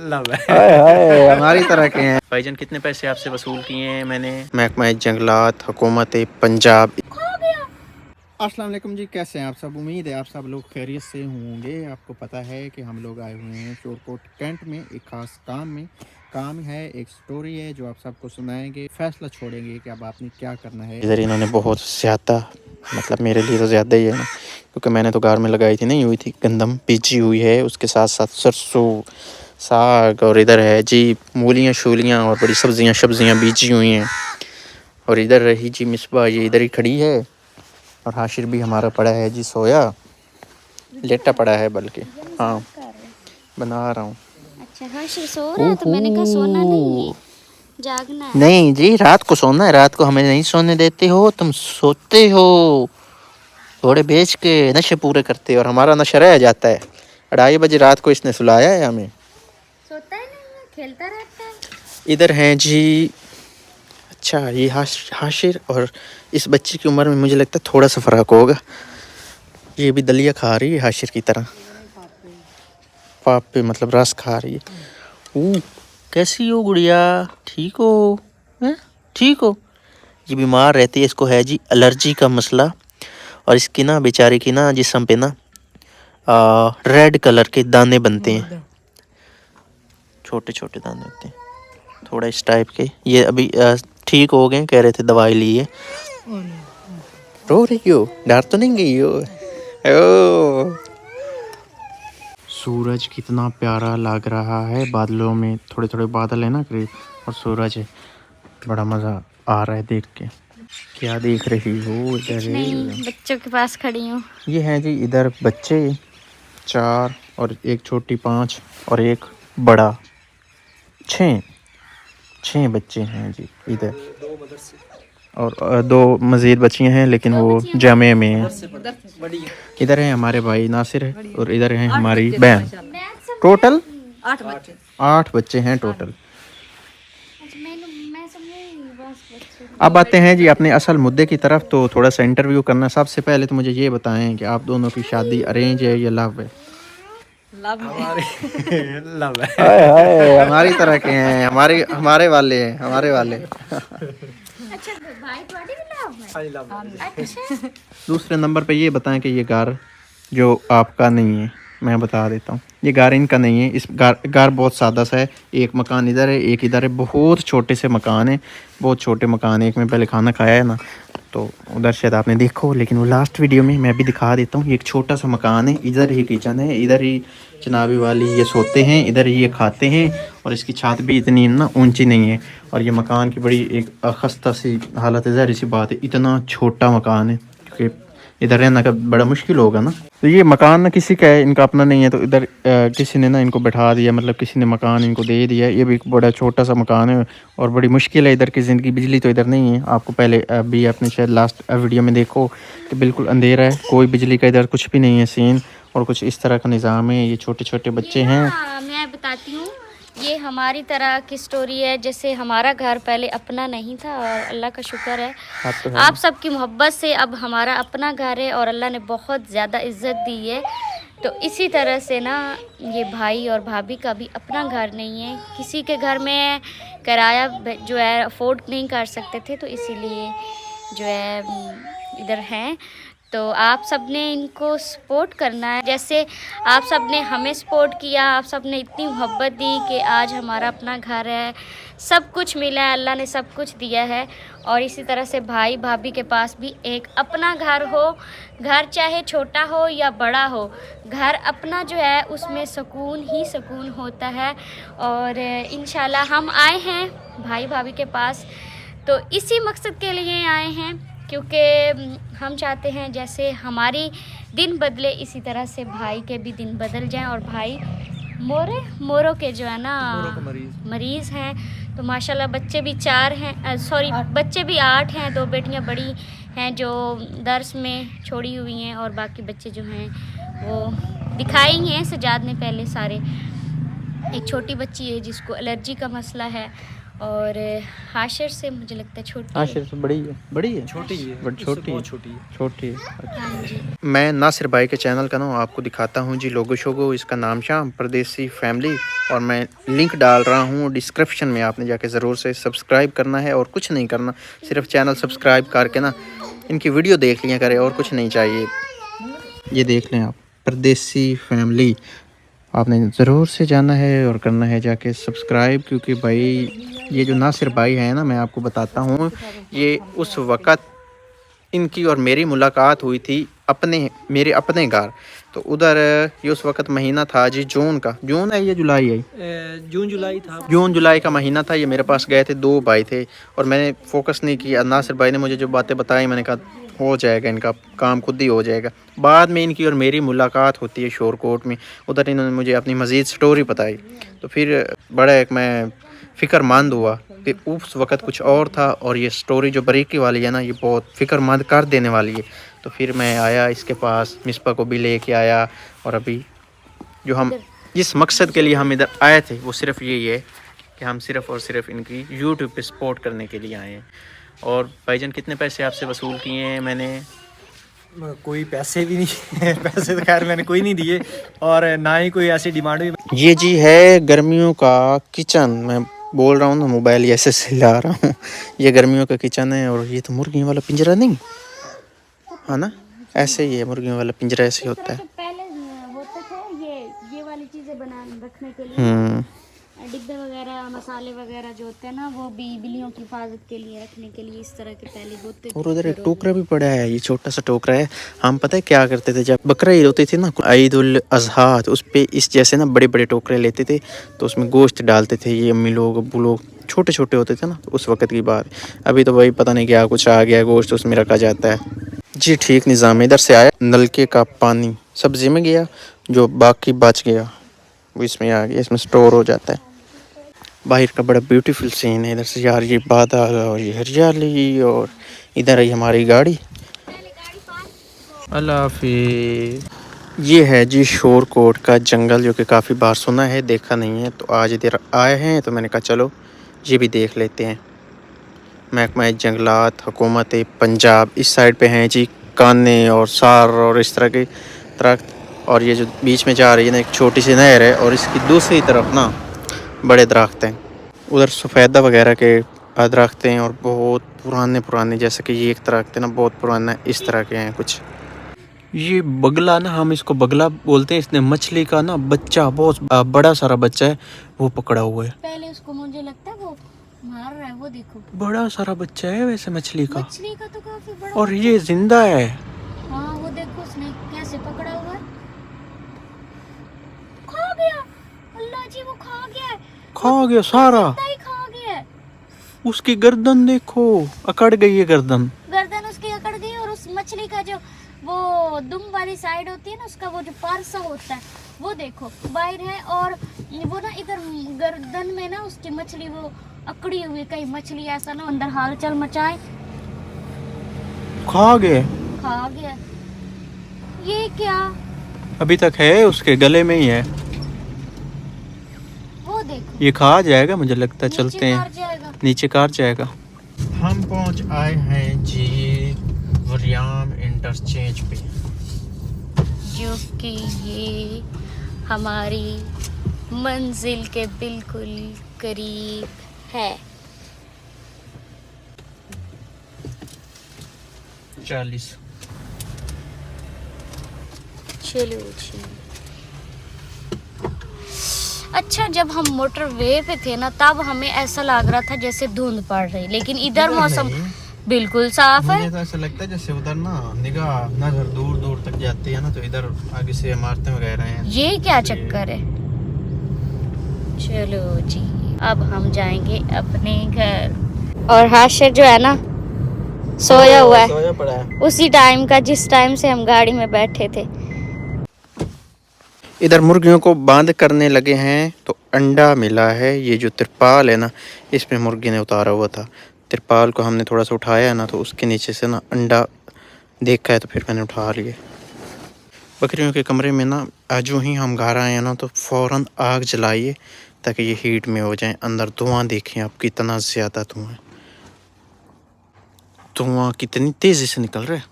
Love है हमारी तरह के हैं। भाईजान कितने पैसे आपसे वसूल किए हैं मैंने? महकमा जंगलात हुकूमत पंजाब। अस्सलाम वालेकुम जी, कैसे हैं आप सब? उम्मीद है आप सब लोग खैरियत से होंगे। आपको पता है कि हम लोग आए हुए हैं शोरकोट कैंट में एक ख़ास काम है, एक स्टोरी है जो आप सबको सुनाएंगे। फैसला छोड़ेंगे कि अब आपने क्या करना है। इधर इन्होंने बहुत ज़्यादा, मतलब मेरे लिए तो ज़्यादा ही है ना, क्योंकि मैंने तो गार में लगाई थी, नहीं हुई थी, गंदम बीजी हुई है, उसके साथ साथ सरसों साग, और इधर है जी मूलियाँ शूलियाँ और बड़ी सब्जियाँ बीजी हुई हैं। और इधर रही जी मिसबा, ये इधर ही खड़ी है। और हाशिर भी हमारा पड़ा है जी सोया, लेटा पड़ा है बल्कि। हाँ बना रहा हूँ। अच्छा हाशिर सो रहा है, तो मैंने कहा सोना नहीं है, जागना है। नहीं जी, रात को सोना है, रात को हमें नहीं सोने देते हो, तुम सोते हो, थोड़े बेच के नशे पूरे करते हो और हमारा नशा रह जाता है। 2:30 बजे रात को इसने सुलाया है हमें। सोता ही नहीं है, खेलता रहता है। इधर हैं जी, अच्छा ये हाशिर और इस बच्चे की उम्र में मुझे लगता है थोड़ा सा फ़र्क होगा। ये भी दलिया खा रही है हाशिर की तरह, पाप पे मतलब रस खा रही है। कैसी हो गुड़िया, ठीक हो? हैं ठीक हो? ये बीमार रहती है, इसको है जी एलर्जी का मसला। और इसकी ना बेचारे की ना जिस्म पे ना रेड कलर के दाने बनते हैं, छोटे छोटे दाने होते हैं थोड़ा इस टाइप के। ये अभी ठीक हो गए, कह रहे थे दवाई ली है। रो रही हो? डर तो नहीं गई हो? ओ सूरज कितना प्यारा लग रहा है, बादलों में थोड़े थोड़े बादल है ना करीब, और सूरज है, बड़ा मज़ा आ रहा है देख के। क्या देख रही हो? इधर नहीं, बच्चों के पास खड़ी हूँ। ये हैं जी इधर बच्चे 4, और एक छोटी 5, और एक बड़ा 6 बच्चे हैं जी इधर। और 2 मज़ीद बच्चियाँ हैं, लेकिन वो जामे में हैं। इधर है हमारे भाई नासिर है, और इधर है हमारी बहन। टोटल 8 बच्चे हैं टोटल। अब आते हैं जी अपने असल मुद्दे की तरफ, तो थोड़ा सा इंटरव्यू करना। सबसे पहले तो मुझे ये बताएं कि आप दोनों की शादी अरेंज है या लव है? लव है हमारी तरह के हैं, हमारे वाले हैं, हमारे वाले। अच्छा भाई तुम्हारी भी लव है? अच्छा दूसरे नंबर पे ये बताएं कि ये घर जो आपका नहीं है, मैं बता देता हूँ, ये घर इनका नहीं है। इस घर बहुत सादा सा है। एक मकान इधर है, एक इधर है, बहुत छोटे से मकान है, बहुत छोटे मकान है। एक में पहले खाना खाया है ना, तो उधर शायद आपने देखा हो, लेकिन वो लास्ट वीडियो में मैं भी दिखा देता हूँ। ये एक छोटा सा मकान है, इधर ही किचन है, इधर ही चनाबी वाली ये सोते हैं, इधर ही ये खाते हैं। और इसकी छत भी इतनी ना ऊंची नहीं है, और ये मकान की बड़ी एक खस्ता सी हालत है। ज़ाहिर सी बात है, इतना छोटा मकान है, क्योंकि इधर रहना का बड़ा मुश्किल होगा ना। तो ये मकान ना किसी का है, इनका अपना नहीं है, तो इधर किसी ने ना इनको बैठा दिया, मतलब किसी ने मकान इनको दे दिया। ये भी एक बड़ा छोटा सा मकान है, और बड़ी मुश्किल है इधर की ज़िंदगी। बिजली तो इधर नहीं है, आपको पहले अभी आपने शायद लास्ट वीडियो में देखो कि बिल्कुल अंधेरा है, कोई बिजली का इधर कुछ भी नहीं है सीन। और कुछ इस तरह का निज़ाम है। ये छोटे छोटे बच्चे हैं। मैं बताती हूँ, ये हमारी तरह की स्टोरी है। जैसे हमारा घर पहले अपना नहीं था, और अल्लाह का शुक्र है आप सबकी मोहब्बत से अब हमारा अपना घर है, और अल्लाह ने बहुत ज़्यादा इज़्ज़त दी है। तो इसी तरह से ना ये भाई और भाभी का भी अपना घर नहीं है, किसी के घर में किराया जो है अफोर्ड नहीं कर सकते थे, तो इसीलिए जो है इधर हैं। तो आप सब ने इनको सपोर्ट करना है, जैसे आप सब ने हमें सपोर्ट किया। आप सब ने इतनी मोहब्बत दी कि आज हमारा अपना घर है, सब कुछ मिला है, अल्लाह ने सब कुछ दिया है। और इसी तरह से भाई भाभी के पास भी एक अपना घर हो, घर चाहे छोटा हो या बड़ा हो, घर अपना जो है उसमें सुकून ही सुकून होता है। और इंशाल्लाह हम आए हैं भाई भाभी के पास तो इसी मकसद के लिए आए हैं, क्योंकि हम चाहते हैं जैसे हमारी दिन बदले, इसी तरह से भाई के भी दिन बदल जाएं। और भाई मोरों के जो है ना मरीज़ हैं, तो माशाल्लाह बच्चे भी 4 हैं, सॉरी बच्चे भी 8 हैं। 2 बेटियां बड़ी हैं जो दर्स में छोड़ी हुई हैं, और बाकी बच्चे जो हैं वो दिखाई हैं सजाद ने पहले सारे। एक छोटी बच्ची है जिसको एलर्जी का मसला है, और हाशिर से मुझे लगता है छोटी है। हाशिर से बड़ी है छोटी है, बट उससे बहुत छोटी है। छोटी है। हाँ जी। मैं नासिर भाई के चैनल का नाम आपको दिखाता हूँ जी, लोगो शोगो, इसका नाम शाम परदेसी फैमिली, और मैं लिंक डाल रहा हूँ डिस्क्रिप्शन में, आपने जाके ज़रूर से सब्सक्राइब करना है और कुछ नहीं करना, सिर्फ चैनल सब्सक्राइब करके ना इनकी वीडियो देख लिया करें और कुछ नहीं चाहिए। ये देख लें आप, परदेसी फैमिली, आपने ज़रूर से जाना है और करना है जाके सब्सक्राइब, क्योंकि भाई ये जो नासिर भाई है ना, मैं आपको बताता हूँ, ये उस वक़्त इनकी और मेरी मुलाकात हुई थी मेरे अपने घर। तो उधर ये उस वक़्त महीना था जी जून का, जून है या जुलाई है? जून जुलाई था। जून जुलाई का महीना था। ये मेरे पास गए थे, 2 भाई थे, और मैंने फोकस नहीं किया। नासिर भाई ने मुझे जो बातें बताई, मैंने कहा हो जाएगा, इनका काम खुद ही हो जाएगा। बाद में इनकी और मेरी मुलाकात होती है शोरकोट में, उधर इन्होंने मुझे अपनी मज़ीद स्टोरी बताई। तो फिर बड़ा एक मैं फ़िक्रमंद हुआ कि उस वक़्त कुछ और था, और ये स्टोरी जो बारीकी वाली है ना, ये बहुत फ़िक्रमंद कर देने वाली है। तो फिर मैं आया इसके पास, मिसबा को भी लेके आया, और अभी जो हम जिस मकसद के लिए हम इधर आए थे वो सिर्फ यही है कि हम सिर्फ और सिर्फ इनकी यूट्यूब पे सपोर्ट करने के लिए आए हैं। और भाईजान कितने पैसे आपसे वसूल किए हैं मैंने? कोई पैसे भी नहीं है, पैसे तो खैर मैंने कोई नहीं दिए, और ना ही कोई ऐसी डिमांड भी। ये जी है गर्मियों का किचन, मैं बोल रहा हूँ ना, मोबाइल ऐसे से ला रहा हूँ। ये गर्मियों का किचन है, और ये तो मुर्गियों वाला पिंजरा नहीं है ना, ऐसे ही है, मुर्गियों वाला पिंजरा ऐसे ही होता है। पहले होते थे ये वाली चीजें बना रखने के लिए, डिब्बे वगैरह, मसाले वगैरह जो होते हैं ना, वो भी बिल्लियों की हिफाजत के लिए रखने के लिए इस तरह के पहले होते थे। और उधर एक टोकरा भी पड़ा है, ये छोटा सा टोकरा है। हम पता है क्या करते थे, जब बकरा ईद होती थी ना, ईद उल अजहा, तो उस पे इस जैसे ना बड़े बड़े टोकरे लेते थे, तो उसमें गोश्त डालते थे। ये अम्मी लोग, अब्बू लोग, छोटे छोटे होते थे ना, तो उस वक्त की बात। अभी तो भाई पता नहीं क्या कुछ आ गया, गोश्त उसमें रखा जाता है जी। ठीक निज़ाम, इधर से आया, नलके का पानी सब्जी में गया, जो बाकी बच गया वो इसमें आ गया, इसमें स्टोर हो जाता है। बाहर का बड़ा ब्यूटीफुल सीन है, इधर से यार ये बादल और ये हरियाली, और इधर आई हमारी गाड़ी। अल्लाह हाफिज़। ये है जी शोरकोट का जंगल, जो कि काफ़ी बार सुना है, देखा नहीं है। तो आज इधर आए हैं, तो मैंने कहा चलो ये भी देख लेते हैं। महकमा जंगलात हुकूमत पंजाब इस साइड पे हैं जी, काने और सार और इस तरह के दरख्त। और ये जो बीच में जा रही है ना, एक छोटी सी नहर है, और इसकी दूसरी तरफ ना बड़े दरख्त हैं। उधर सफ़ेदा वगैरह के दरख्त हैं, और बहुत पुराने, जैसे कि ये एक दरख्त है ना, बहुत पुराना, इस तरह के हैं कुछ। ये बगला ना, हम इसको बगला बोलते हैं। इसने मछली का ना बच्चा, बहुत बड़ा सारा बच्चा है, वो पकड़ा हुआ है। पहले उसको मुझे लगता है वो मार रहा है, वो देखो बड़ा सारा बच्चा है वैसे मछली का तो काफी बड़ा। और ये जिंदा है। हाँ वो देखो उसने कैसे पकड़ा हुआ है, खा गया। अल्लाह जी, वो खा गया सारा, ही खा गया है। उसकी गर्दन देखो, अकड़ गई है गर्दन उसकी अकड़ गई, और उस मछली का जो वो दुम वाली साइड होती है ना, उसका वो जो पारसा होता है, वो देखो बाहर है, और वो ना इधर गर्दन में ना उसकी मछली वो अकड़ी हुई। कहीं मछली ऐसा ना अंदर हालचाल मचाए, खा गया। ये क्या, अभी तक है उसके गले में ही है, वो देखो। ये खा जाएगा मुझे लगता है। चलते हैं जाएगा। नीचे, कार जाएगा। हम पहुंच आए हैं जी वरियाम इंटरचेंज पे, जो कि ये हमारी मंजिल के बिल्कुल करीब है। 40। चलो जी। अच्छा, जब हम मोटरवे पे थे ना, तब हमें ऐसा लग रहा था जैसे धुंध पड़ रही, लेकिन इधर मौसम बिल्कुल साफ है। मुझे तो ऐसा लगता है जैसे उधर ना निगाह नजर दूर दूर तक जाती है ना, तो इधर आगे से इमारतें वगैरह हैं। ये क्या चक्कर है। चलो जी, अब हम जाएंगे अपने घर। और हाशिर जो है ना, सोया हुआ है, सोया पड़ा है उसी टाइम का जिस टाइम से हम गाड़ी में बैठे थे। इधर मुर्गियों को बांध करने लगे हैं, तो अंडा मिला है। ये जो तिरपाल है ना, इसमें मुर्गी ने उतारा हुआ था। तिरपाल को हमने थोड़ा सा उठाया है ना, तो उसके नीचे से ना अंडा देखा है, तो फिर मैंने उठा लिए। बकरियों के कमरे में ना जो ही हम घर आए हैं ना, तो फ़ौरन आग जलाइए, ताकि ये हीट में हो जाएं। अंदर धुआं देखें आप, कितना ज़्यादा धुआं कितनी तेज़ी से निकल रहा है।